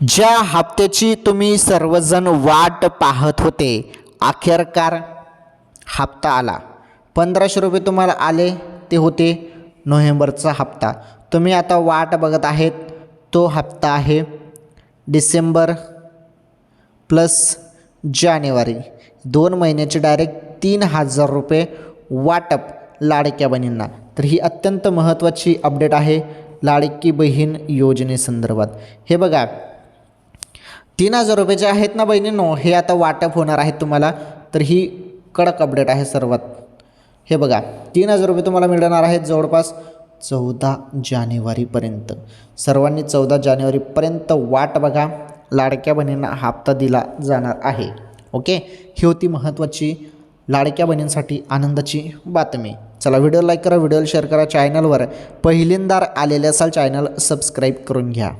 ज्या हप्त्याची तुम्ही सर्वजण वाट पाहत होते, अखेरकार हप्ता आला. 1500 रुपये तुम्हाला आले, ते होते नोव्हेंबरचा हप्ता. तुम्ही आता वाट बघत आहेत, तो हप्ता आहे डिसेंबर प्लस जानेवारी. 2 महिन्याचे डायरेक्ट 3000 रुपये वाटप लाडक्या बहिणींना. तर ही अत्यंत महत्त्वाची अपडेट आहे लाडकी बहीण योजनेसंदर्भात. हे बघा, 3000 रुपये जे आहेत ना बहिणींनो, हे आता वाटप होणार आहेत तुम्हाला. तर ही कडक अपडेट आहे सर्वात. हे बघा, 3000 रुपये तुम्हाला मिळणार आहेत जवळपास 14 जानेवारीपर्यंत. सर्वांनी 14 जानेवारीपर्यंत वाट बघा, लाडक्या बहिणींना हप्ता दिला जाणार आहे. ओके, ही होती महत्त्वाची लाडक्या बहिणींसाठी आनंदाची बातमी. चला, व्हिडिओ लाईक करा, व्हिडिओला शेअर करा. चॅनलवर पहिल्यांदा आलेले असाल चॅनल सबस्क्राईब करून घ्या.